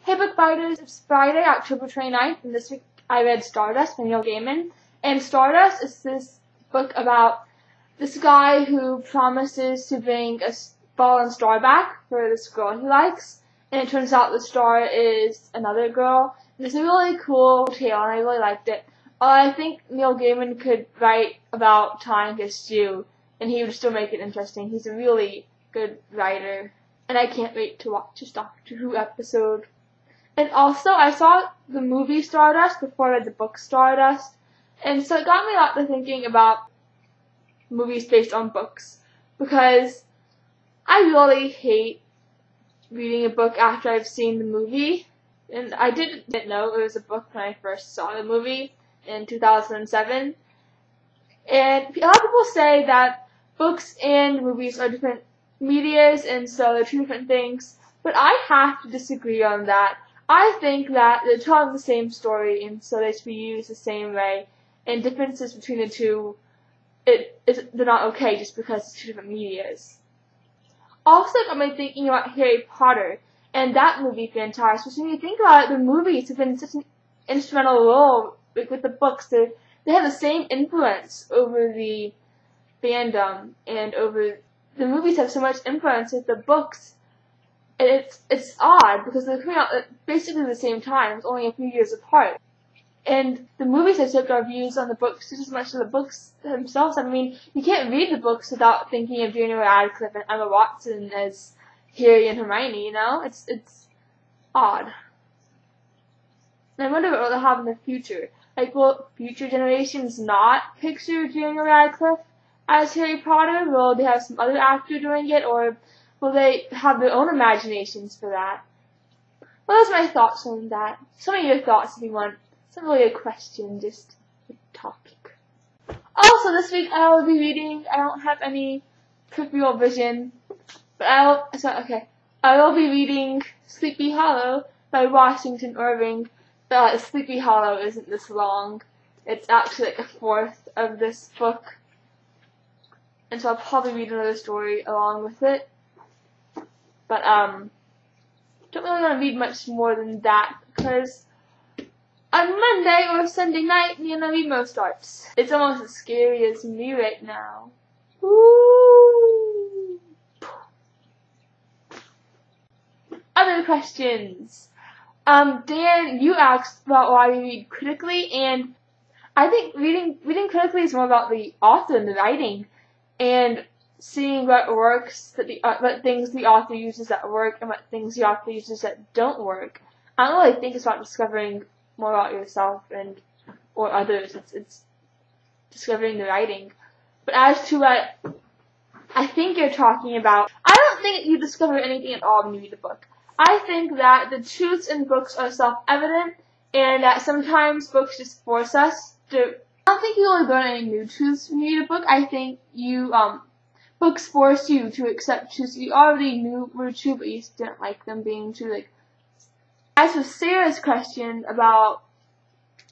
Hey Bookfighters, it's Friday, October 29th, and this week I read Stardust by Neil Gaiman. And Stardust is this book about this guy who promises to bring a fallen star back for this girl he likes, and it turns out the star is another girl. And it's a really cool tale, and I really liked it. I think Neil Gaiman could write about tying his shoe, and he would still make it interesting. He's a really good writer, and I can't wait to watch his Doctor Who episode. And also, I saw the movie Stardust before I read the book Stardust, and so it got me a lot to thinking about movies based on books, because I really hate reading a book after I've seen the movie, and I didn't know it was a book when I first saw the movie in 2007. And a lot of people say that books and movies are different medias, and so they're two different things, but I have to disagree on that. I think that they're telling the same story, and so they should be used the same way, and differences between the two, they're not okay just because it's two different medias. Also, got me thinking about Harry Potter and that movie franchise, because when you think about it, the movies have been such an instrumental role with the books. They have the same influence over the fandom, and over the movies have so much influence with the books. And it's odd because they're coming out at basically the same time, it's only a few years apart. And the movies have shaped our views on the books just as much as the books themselves. I mean, you can't read the books without thinking of Daniel Radcliffe and Emma Watson as Harry and Hermione, you know? It's odd. And I wonder what they'll have in the future. Like, will future generations not picture Daniel Radcliffe as Harry Potter? Will they have some other actor doing it, or will they have their own imaginations for that? Well, those are my thoughts on that. Some of your thoughts if you want. It's not really a question, just a topic. Also, this week I will be reading, I don't have any peripheral vision, but I will be reading Sleepy Hollow by Washington Irving. But Sleepy Hollow isn't this long. It's actually like a fourth of this book. And so I'll probably read another story along with it. But, don't really want to read much more than that, because on Monday or Sunday night, NaNoWriMo starts. It's almost as scary as me right now. Woo! Other questions. Dan, you asked about why we read critically, and I think reading critically is more about the author and the writing, and seeing what works, what things the author uses that work, and what things the author uses that don't work. I don't really think it's about discovering more about yourself or others. It's discovering the writing. But as to what I think you're talking about, I don't think you discover anything at all when you read a book. I think that the truths in books are self-evident, and that sometimes books just force us to. I don't think you really learn any new truths when you read a book. I think books force you to accept truths you already knew were true, but you just didn't like them being true. Like, as for Sarah's question about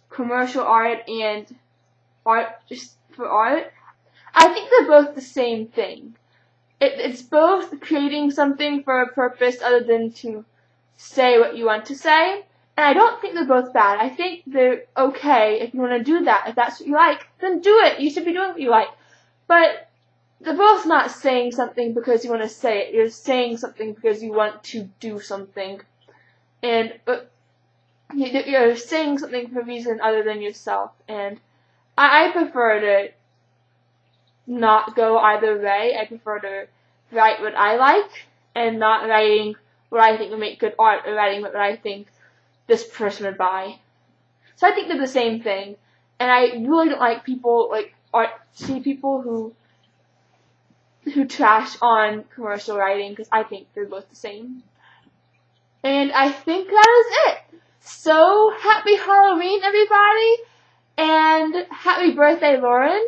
commercial art and art just for art, I think they're both the same thing. It's both creating something for a purpose other than to say what you want to say, and I don't think they're both bad. I think they're okay if you want to do that. If that's what you like, then do it. You should be doing what you like. But they're both not saying something because you want to say it. You're saying something because you want to do something. And you're saying something for a reason other than yourself. And I prefer to not go either way. I prefer to write what I like, and not writing what I think would make good art, or writing what I think this person would buy. So I think they're the same thing. And I really don't like people, like artsy people who trash on commercial writing, because I think they're both the same. And I think that is it. So, happy Halloween, everybody, and happy birthday, Lauren.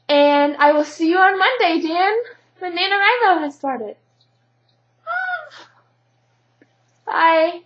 And I will see you on Monday, Dan, when NaNoWriMo has started. Bye.